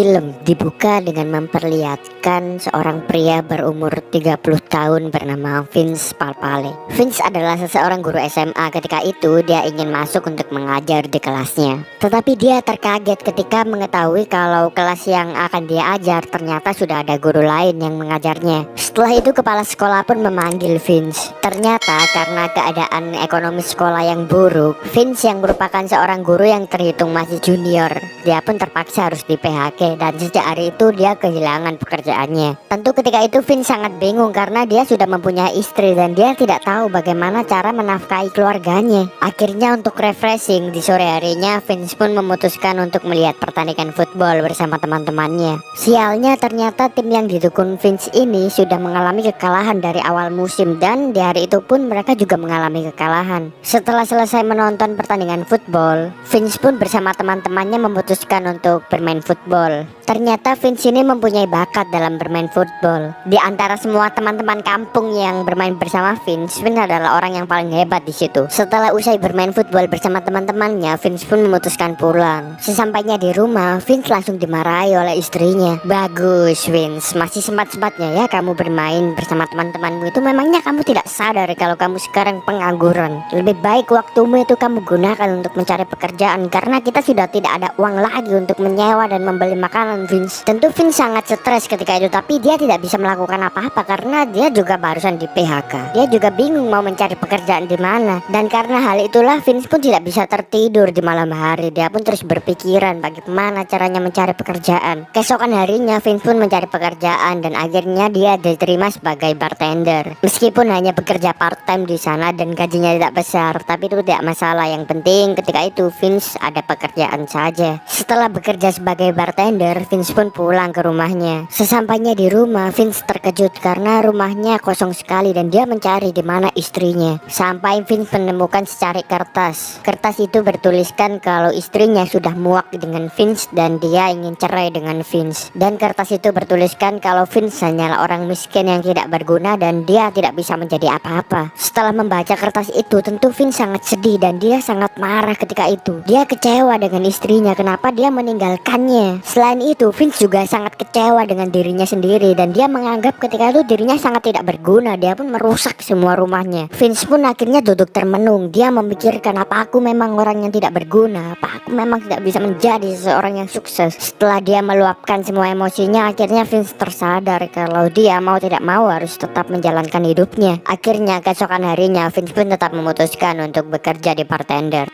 Film dibuka dengan memperlihatkan seorang pria berumur 30 tahun bernama Vince Papale. Vince adalah seseorang guru SMA. Ketika itu dia ingin masuk untuk mengajar di kelasnya. Tetapi dia terkaget ketika mengetahui kalau kelas yang akan dia ajar ternyata sudah ada guru lain yang mengajarnya. Setelah itu kepala sekolah pun memanggil Vince. Ternyata karena keadaan ekonomi sekolah yang buruk, Vince yang merupakan seorang guru yang terhitung masih junior, dia pun terpaksa harus di PHK. Dan sejak hari itu dia kehilangan pekerjaannya. Tentu ketika itu Vince sangat bingung karena dia sudah mempunyai istri dan dia tidak tahu bagaimana cara menafkahi keluarganya. Akhirnya untuk refreshing di sore harinya, Vince pun memutuskan untuk melihat pertandingan football bersama teman-temannya. Sialnya ternyata tim yang didukung Vince ini sudah mengalami kekalahan dari awal musim, dan di hari itu pun mereka juga mengalami kekalahan. Setelah selesai menonton pertandingan football, Vince pun bersama teman-temannya memutuskan untuk bermain football. Ternyata Vince ini mempunyai bakat dalam bermain football. Di antara semua teman-teman kampung yang bermain bersama Vince adalah orang yang paling hebat di situ. Setelah usai bermain football bersama teman-temannya, Vince pun memutuskan pulang. Sesampainya di rumah, Vince langsung dimarahi oleh istrinya. Bagus Vince, masih sempat-sempatnya ya kamu bermain bersama teman-temanmu itu. Memangnya kamu tidak sadar kalau kamu sekarang pengangguran? Lebih baik waktumu itu kamu gunakan untuk mencari pekerjaan, karena kita sudah tidak ada uang lagi untuk menyewa dan membeli makanan. Vince, tentu Vince sangat stres ketika itu, tapi dia tidak bisa melakukan apa-apa karena dia juga barusan di PHK. Dia juga bingung mau mencari pekerjaan di mana, dan karena hal itulah Vince pun tidak bisa tertidur di malam hari. Dia pun terus berpikiran bagaimana caranya mencari pekerjaan. Keesokan harinya Vince pun mencari pekerjaan dan akhirnya dia diterima sebagai bartender. Meskipun hanya bekerja part time di sana dan gajinya tidak besar, tapi itu tidak masalah. Yang penting ketika itu Vince ada pekerjaan saja. Setelah bekerja sebagai bartender, Vince pun pulang ke rumahnya. Sesampainya di rumah, Vince terkejut karena rumahnya kosong sekali dan dia mencari di mana istrinya. Sampai Vince menemukan secari kertas. Kertas itu bertuliskan kalau istrinya sudah muak dengan Vince dan dia ingin cerai dengan Vince. Dan kertas itu bertuliskan kalau Vince hanyalah orang miskin yang tidak berguna dan dia tidak bisa menjadi apa-apa. Setelah membaca kertas itu, tentu Vince sangat sedih dan dia sangat marah ketika itu. Dia kecewa dengan istrinya, kenapa dia meninggalkannya. Selain itu, Vince juga sangat kecewa dengan dirinya sendiri dan dia menganggap ketika itu dirinya sangat tidak berguna. Dia pun merusak semua rumahnya. Vince pun akhirnya duduk termenung. Dia memikirkan, apa aku memang orang yang tidak berguna? Apa aku memang tidak bisa menjadi seseorang yang sukses? Setelah dia meluapkan semua emosinya, akhirnya Vince tersadar kalau dia mau tidak mau harus tetap menjalankan hidupnya. Akhirnya keesokan harinya Vince pun tetap memutuskan untuk bekerja di bartender.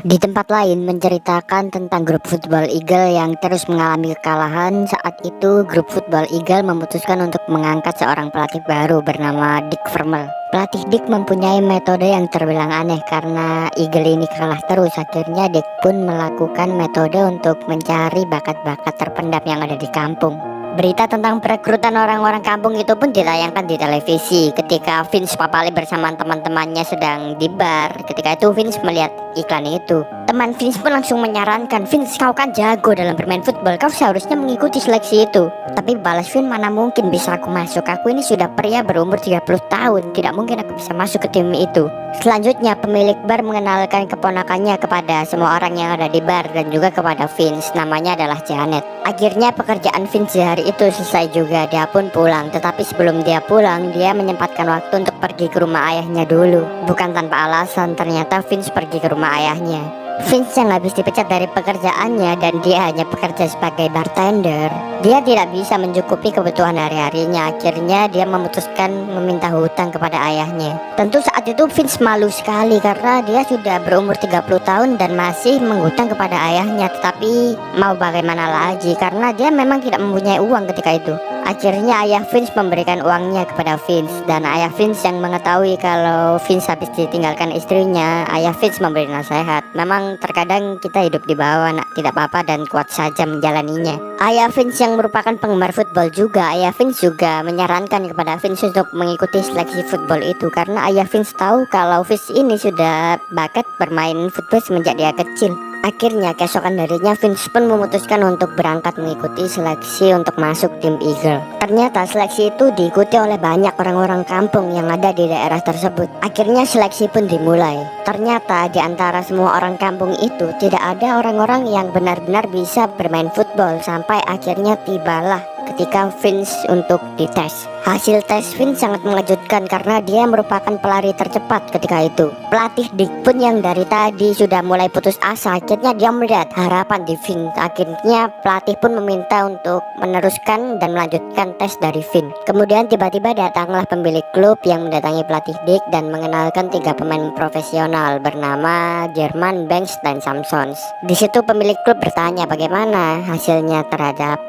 Di tempat lain menceritakan tentang grup football Eagle yang terus mengalami kekalahan. Saat itu grup football Eagle memutuskan untuk mengangkat seorang pelatih baru bernama Dick Vermeil. Pelatih Dick mempunyai metode yang terbilang aneh karena Eagle ini kalah terus. Akhirnya Dick pun melakukan metode untuk mencari bakat-bakat terpendam yang ada di kampung. Berita tentang perekrutan orang-orang kampung itu pun ditayangkan di televisi. Ketika Vince Papale bersama teman-temannya sedang di bar, ketika itu Vince melihat iklan itu. Teman Vince pun langsung menyarankan, Vince, kau kan jago dalam bermain football, kau seharusnya mengikuti seleksi itu. Tapi balas Vince, mana mungkin bisa aku masuk, aku ini sudah pria berumur 30 tahun, tidak mungkin aku bisa masuk ke tim itu. Selanjutnya pemilik bar mengenalkan keponakannya kepada semua orang yang ada di bar dan juga kepada Vince. Namanya adalah Janet. Akhirnya pekerjaan Vince hari itu selesai juga. Dia pun pulang. Tetapi sebelum dia pulang, dia menyempatkan waktu untuk pergi ke rumah ayahnya dulu. Bukan tanpa alasan, ternyata Vince pergi ke rumah ayahnya. Vince yang habis dipecat dari pekerjaannya dan dia hanya bekerja sebagai bartender, dia tidak bisa mencukupi kebutuhan hari-harinya. Akhirnya dia memutuskan meminta hutang kepada ayahnya. Tentu saat itu Vince malu sekali karena dia sudah berumur 30 tahun dan masih menghutang kepada ayahnya. Tetapi mau bagaimana lagi karena dia memang tidak mempunyai uang ketika itu. Akhirnya ayah Vince memberikan uangnya kepada Vince, dan ayah Vince yang mengetahui kalau Vince habis ditinggalkan istrinya, ayah Vince memberi nasihat. Memang terkadang kita hidup di bawah, nak, tidak apa-apa dan kuat saja menjalaninya. Ayah Vince yang merupakan penggemar football juga, ayah Vince juga menyarankan kepada Vince untuk mengikuti seleksi football itu karena ayah Vince tahu kalau Vince ini sudah bakat bermain football semenjak dia kecil. Akhirnya keesokan harinya Vince pun memutuskan untuk berangkat mengikuti seleksi untuk masuk tim Eagle. Ternyata seleksi itu diikuti oleh banyak orang-orang kampung yang ada di daerah tersebut. Akhirnya seleksi pun dimulai. Ternyata di antara semua orang kampung itu tidak ada orang-orang yang benar-benar bisa bermain football sampai akhirnya tibalah ketika Vince untuk dites. Hasil tes Vince sangat mengejutkan karena dia merupakan pelari tercepat ketika itu. Pelatih Dick pun yang dari tadi sudah mulai putus asa, akhirnya dia melihat harapan di Vince. Akhirnya pelatih pun meminta untuk meneruskan dan melanjutkan tes dari Vince. Kemudian tiba-tiba datanglah pemilik klub yang mendatangi pelatih Dick dan mengenalkan 3 pemain profesional bernama Jerman, Banks, dan Samsons. Di situ pemilik klub bertanya bagaimana hasilnya terhadap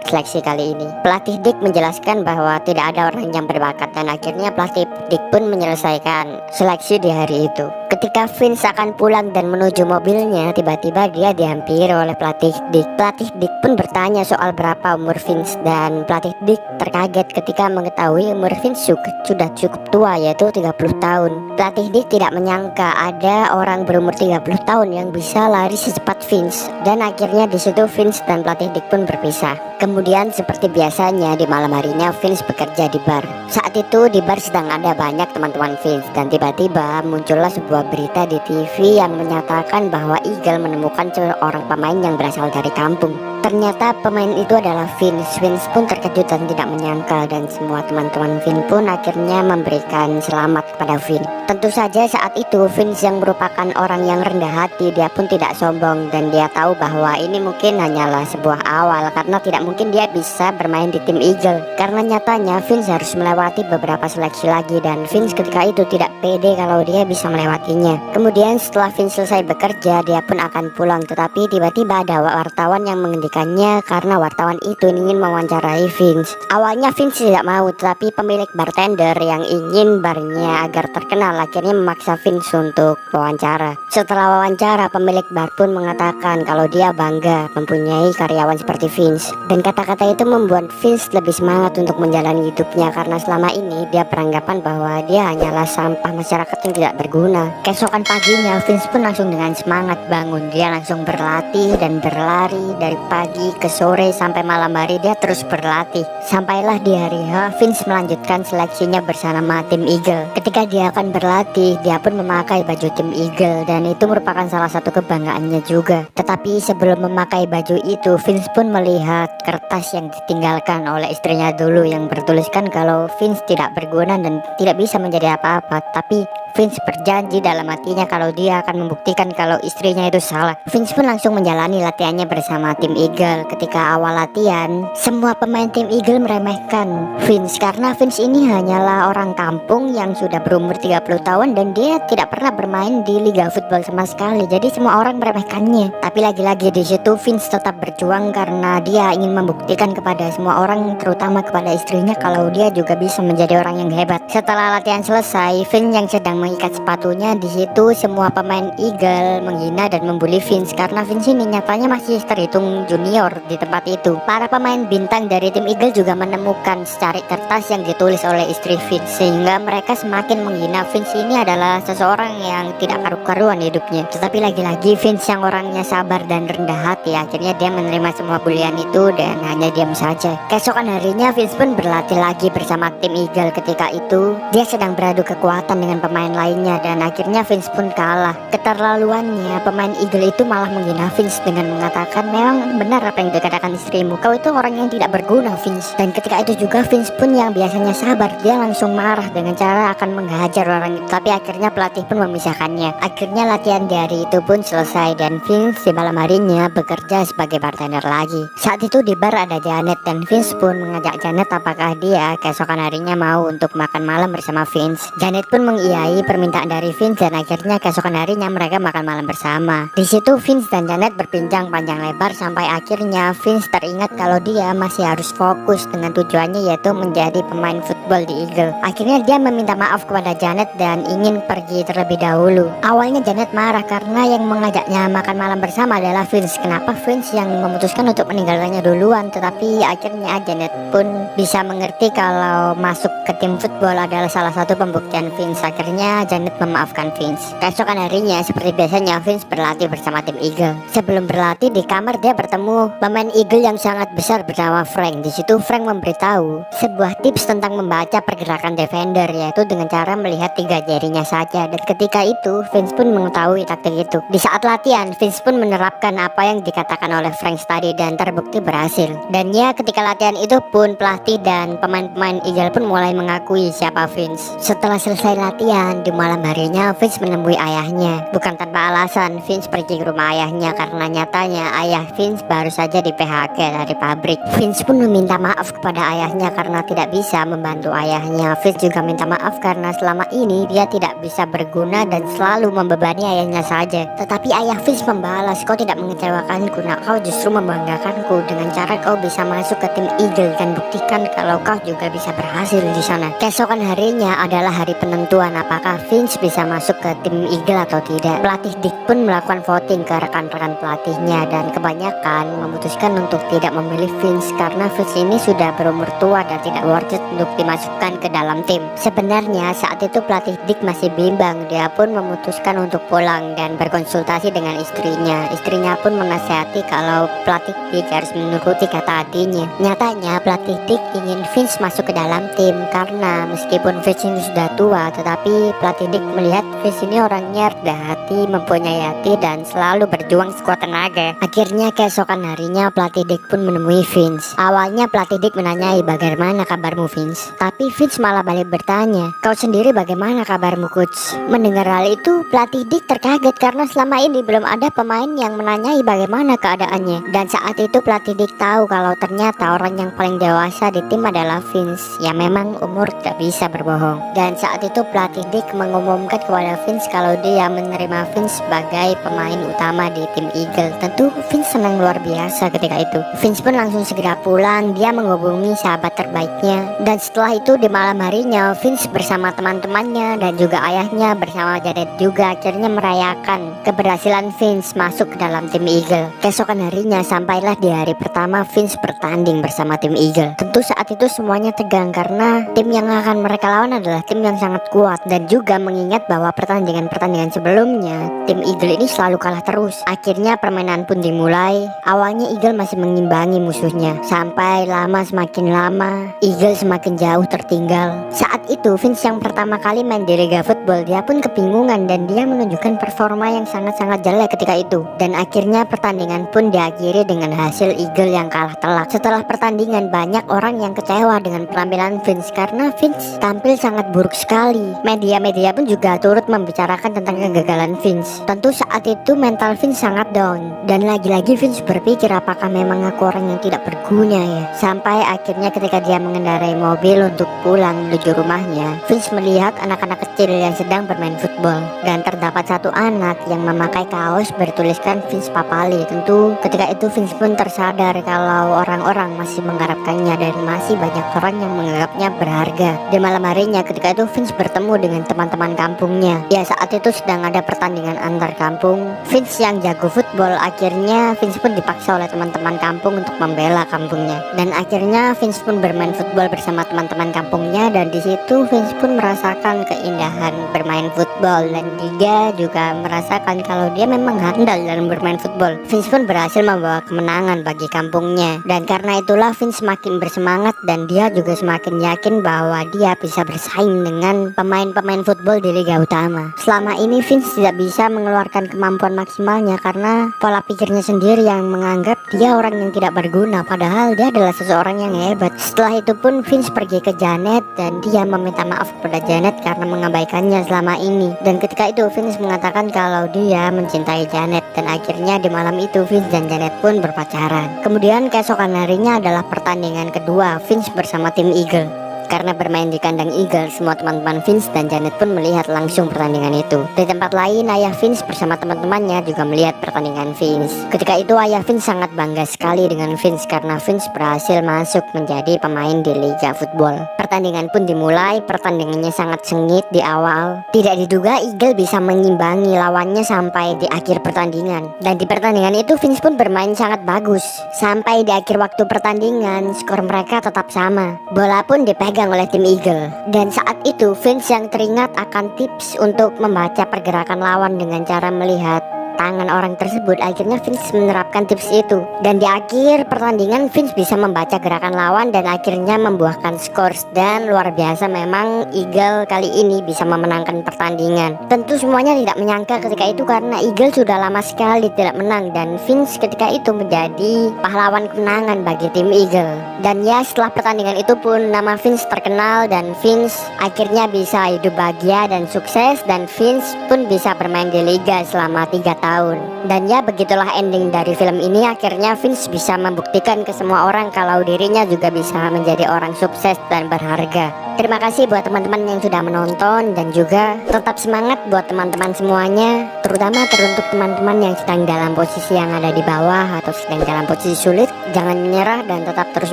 seleksi kali ini. Pelatih Dick menjelaskan bahwa tidak ada orang yang berbakat dan akhirnya pelatih Dick pun menyelesaikan seleksi di hari itu. Ketika Vince akan pulang dan menuju mobilnya, tiba-tiba dia dihampiri oleh pelatih Dick. Pelatih Dick pun bertanya soal berapa umur Vince dan pelatih Dick terkaget ketika mengetahui umur Vince sudah cukup tua, yaitu 30 tahun. Pelatih Dick tidak menyangka ada orang berumur 30 tahun yang bisa lari secepat Vince dan akhirnya di situ Vince dan pelatih Dick pun berpisah. Kemudian seperti biasanya di malam harinya Vince bekerja di bar. Saat itu di bar sedang ada banyak teman-teman Vince dan tiba-tiba muncullah sebuah berita di TV yang menyatakan bahwa Eagle menemukan seorang pemain yang berasal dari kampung. Ternyata pemain itu adalah Vince. Vince pun terkejut dan tidak menyangka dan semua teman-teman Vince pun akhirnya memberikan selamat kepada Vince. Tentu saja saat itu Vince yang merupakan orang yang rendah hati, dia pun tidak sombong dan dia tahu bahwa ini mungkin hanyalah sebuah awal karena tidak mungkin dia bisa bermain di tim Eagle. Karena nyatanya Vince harus melewati beberapa seleksi lagi dan Vince ketika itu tidak pede kalau dia bisa melewatinya. Kemudian setelah Vince selesai bekerja, dia pun akan pulang, tetapi tiba-tiba ada wartawan yang menghentikannya karena wartawan itu ingin mewawancarai Vince. Awalnya Vince tidak mau, tetapi pemilik bartender yang ingin barnya agar terkenal akhirnya memaksa Vince untuk wawancara. Setelah wawancara, pemilik bar pun mengatakan kalau dia bangga mempunyai karyawan seperti Vince. Dan kata-kata itu membuat Vince lebih semangat untuk menjalani hidupnya karena selama ini dia beranggapan bahwa dia hanyalah sampah masyarakat yang tidak berguna. Keesokan paginya Vince pun langsung dengan semangat bangun. Dia langsung berlatih dan berlari dari pagi ke sore sampai malam hari dia terus berlatih. Sampailah di hari H, Vince melanjutkan seleksinya bersama tim Eagle. Ketika dia akan berlatih, dia pun memakai baju tim Eagle dan itu merupakan salah satu kebanggaannya juga. Tetapi sebelum memakai baju itu, Vince pun melihat kertas yang ditinggalkan oleh istrinya dulu yang bertuliskan kalau Vince tidak berguna dan tidak bisa menjadi apa-apa. Tapi Vince berjanji dalam hatinya kalau dia akan membuktikan kalau istrinya itu salah. Vince pun langsung menjalani latihannya bersama tim Eagle. Ketika awal latihan, semua pemain tim Eagle meremehkan Vince karena Vince ini hanyalah orang kampung yang sudah berumur 30 tahun dan dia tidak pernah bermain di liga football sama sekali. Jadi semua orang meremehkannya. Tapi lagi-lagi di situ Vince tetap berjuang karena dia ingin membuktikan kepada semua orang, terutama kepada istrinya, kalau dia juga bisa menjadi orang yang hebat. Setelah latihan selesai, Vince yang sedang mengikat sepatunya, di situ semua pemain Eagle menghina dan membuli Vince karena Vince ini nyatanya masih terhitung junior di tempat itu. Para pemain bintang dari tim Eagle juga menemukan secari kertas yang ditulis oleh istri Vince sehingga mereka semakin menghina Vince ini adalah seseorang yang tidak karu-karuan hidupnya. Tetapi lagi-lagi Vince yang orangnya sabar dan rendah hati, akhirnya dia menerima semua bulian itu dan hanya diam saja. Keesokan harinya Vince pun berlatih lagi bersama tim Eagle. Ketika itu dia sedang beradu kekuatan dengan pemain lainnya dan akhirnya Vince pun kalah. Keterlaluannya pemain Eagle itu malah menghina Vince dengan mengatakan, memang benar apa yang dikatakan istrimu, kau itu orang yang tidak berguna Vince. Dan ketika itu juga Vince pun yang biasanya sabar, dia langsung marah dengan cara akan menghajar orang itu. Tapi akhirnya pelatih pun memisahkannya. Akhirnya latihan di hari itu pun selesai dan Vince di malam harinya bekerja sebagai bartender lagi. Saat itu di bar ada Janet dan Vince pun mengajak Janet apakah dia keesokan harinya mau untuk makan malam bersama Vince. Janet pun mengiyai permintaan dari Vince dan akhirnya keesokan harinya mereka makan malam bersama. Di situ Vince dan Janet berbincang panjang lebar sampai akhirnya Vince teringat kalau dia masih harus fokus dengan tujuannya, yaitu menjadi pemain football di Eagle. Akhirnya dia meminta maaf kepada Janet dan ingin pergi terlebih dahulu. Awalnya Janet marah karena yang mengajaknya makan malam bersama adalah Vince. Kenapa Vince yang memutuskan untuk meninggalkannya duluan? Tetapi akhirnya Janet pun bisa mengerti kalau masuk ke tim football adalah salah satu pembuktian Vince. Akhirnya akhirnya Janet memaafkan Vince. Keesokan harinya seperti biasanya Vince berlatih bersama tim Eagle. Sebelum berlatih di kamar dia bertemu pemain Eagle yang sangat besar bernama Frank. Di situ Frank memberitahu sebuah tips tentang membaca pergerakan defender, yaitu dengan cara melihat 3 jarinya saja. Dan ketika itu Vince pun mengetahui taktik itu. Di saat latihan Vince pun menerapkan apa yang dikatakan oleh Frank tadi dan terbukti berhasil. Dan ya, ketika latihan itu pun pelatih dan pemain-pemain Eagle pun mulai mengakui siapa Vince. Setelah selesai latihan di malam harinya Vince menemui ayahnya. Bukan tanpa alasan Vince pergi ke rumah ayahnya karena nyatanya ayah Vince baru saja di PHK dari pabrik. Vince pun meminta maaf kepada ayahnya karena tidak bisa membantu ayahnya. Vince juga minta maaf karena selama ini dia tidak bisa berguna dan selalu membebani ayahnya saja. Tetapi ayah Vince membalas, "Kau tidak mengecewakanku, nak. Kau justru membanggakanku dengan cara kau bisa masuk ke tim Eagle dan buktikan kalau kau juga bisa berhasil di sana." Keesokan harinya adalah hari penentuan apakah Vince bisa masuk ke tim Eagle atau tidak. Pelatih Dick pun melakukan voting ke rekan-rekan pelatihnya dan kebanyakan memutuskan untuk tidak memilih Vince karena Vince ini sudah berumur tua dan tidak worth it untuk dimasukkan ke dalam tim. Sebenarnya saat itu pelatih Dick masih bimbang. Dia pun memutuskan untuk pulang dan berkonsultasi dengan istrinya. Istrinya pun menasihati kalau pelatih Dick harus menuruti kata hatinya. Nyatanya pelatih Dick ingin Vince masuk ke dalam tim karena meskipun Vince ini sudah tua, tetapi pelatih Dick melihat Vince ini orangnya rendah hati, mempunyai hati dan selalu berjuang sekuat tenaga. Akhirnya keesokan harinya pelatih Dick pun menemui Vince. Awalnya pelatih Dick menanyai, "Bagaimana kabarmu Vince?" Tapi Vince malah balik bertanya, "Kau sendiri bagaimana kabarmu coach?" Mendengar hal itu pelatih Dick terkaget karena selama ini belum ada pemain yang menanyai bagaimana keadaannya. Dan saat itu pelatih Dick tahu kalau ternyata orang yang paling dewasa di tim adalah Vince. Ya memang umur tak bisa berbohong. Dan saat itu pelatih Dick mengumumkan kepada Vince kalau dia menerima Vince sebagai pemain utama di tim Eagle. Tentu Vince senang luar biasa ketika itu. Vince pun langsung segera pulang. Dia menghubungi sahabat terbaiknya. Dan setelah itu di malam harinya Vince bersama teman-temannya dan juga ayahnya bersama Janet juga akhirnya merayakan keberhasilan Vince masuk ke dalam tim Eagle. Keesokan harinya sampailah di hari pertama Vince bertanding bersama tim Eagle. Tentu saat itu semuanya tegang karena tim yang akan mereka lawan adalah tim yang sangat kuat dan juga mengingat bahwa pertandingan-pertandingan sebelumnya tim Eagle ini selalu kalah terus. Akhirnya permainan pun dimulai. Awalnya Eagle masih mengimbangi musuhnya sampai semakin lama Eagle semakin jauh tertinggal. Saat itu Vince yang pertama kali main di Liga Football, dia pun kebingungan dan dia menunjukkan performa yang sangat-sangat jelek ketika itu. Dan akhirnya pertandingan pun diakhiri dengan hasil Eagle yang kalah telak. Setelah pertandingan banyak orang yang kecewa dengan penampilan Vince karena Vince tampil sangat buruk sekali. Media-media pun juga turut membicarakan tentang kegagalan Vince. Tentu saat itu mental Vince sangat down. Dan lagi-lagi Vince berpikir apakah memang aku orang yang tidak berguna ya. Sampai akhirnya ketika dia mengendarai mobil untuk pulang menuju rumahnya, Vince melihat anak-anak kecil yang sedang bermain football. Dan terdapat satu anak yang memakai kaos bertuliskan Vince Papali. Tentu ketika itu Vince pun tersadar kalau orang-orang masih mengharapkannya dan masih banyak orang yang menganggapnya berharga. Di malam harinya ketika itu Vince bertemu dengan teman-teman kampungnya. Ya saat itu sedang ada pertandingan antar kampung. Vince yang jago football, akhirnya Vince pun dipaksa oleh teman-teman kampung untuk membela kampungnya. Dan akhirnya Vince pun bermain football bersama teman-teman kampungnya dan di situ Vince pun merasakan keindahan bermain football dan dia juga merasakan kalau dia memang handal dalam bermain football. Vince pun berhasil membawa kemenangan bagi kampungnya dan karena itulah Vince semakin bersemangat dan dia juga semakin yakin bahwa dia bisa bersaing dengan pemain-pemain football di Liga Utama. Selama ini Vince tidak bisa mengeluarkan kemampuan maksimalnya karena pola pikirnya sendiri yang menganggap dia orang yang tidak berguna padahal dia adalah seseorang yang hebat. Setelah itu pun Vince pergi ke Janet dan dia meminta maaf kepada Janet karena mengabaikannya selama ini. Dan ketika itu Vince mengatakan kalau dia mencintai Janet dan akhirnya di malam itu Vince dan Janet pun berpacaran. Kemudian keesokan harinya adalah pertandingan kedua Vince bersama tim Eagle. Karena bermain di kandang Eagle, semua teman-teman Vince dan Janet pun melihat langsung pertandingan itu. Di tempat lain, ayah Vince bersama teman-temannya juga melihat pertandingan Vince. Ketika itu ayah Vince sangat bangga sekali dengan Vince karena Vince berhasil masuk menjadi pemain di Liga Football. Pertandingan pun dimulai, pertandingannya sangat sengit di awal. Tidak diduga Eagle bisa mengimbangi lawannya sampai di akhir pertandingan. Dan di pertandingan itu Vince pun bermain sangat bagus. Sampai di akhir waktu pertandingan, skor mereka tetap sama. Bola pun dipegang dipegang oleh tim Eagle. Dan saat itu Vince yang teringat akan tips untuk membaca pergerakan lawan dengan cara melihat tangan orang tersebut, akhirnya Vince menerapkan tips itu. Dan di akhir pertandingan Vince bisa membaca gerakan lawan dan akhirnya membuahkan scores. Dan luar biasa memang Eagle kali ini bisa memenangkan pertandingan. Tentu semuanya tidak menyangka ketika itu karena Eagle sudah lama sekali tidak menang, dan Vince ketika itu menjadi pahlawan kemenangan bagi tim Eagle. Dan ya, setelah pertandingan itu pun nama Vince terkenal dan Vince akhirnya bisa hidup bahagia dan sukses, dan Vince pun bisa bermain di liga selama 3 tahun. Dan ya, begitulah ending dari film ini. Akhirnya Vince bisa membuktikan ke semua orang kalau dirinya juga bisa menjadi orang sukses dan berharga. Terima kasih buat teman-teman yang sudah menonton, dan juga tetap semangat buat teman-teman semuanya, terutama teruntuk teman-teman yang sedang dalam posisi yang ada di bawah atau sedang dalam posisi sulit. Jangan menyerah dan tetap terus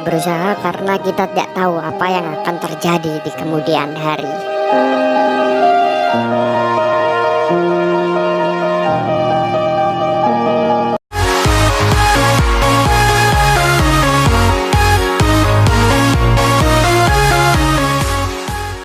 berusaha, karena kita tidak tahu apa yang akan terjadi di kemudian hari.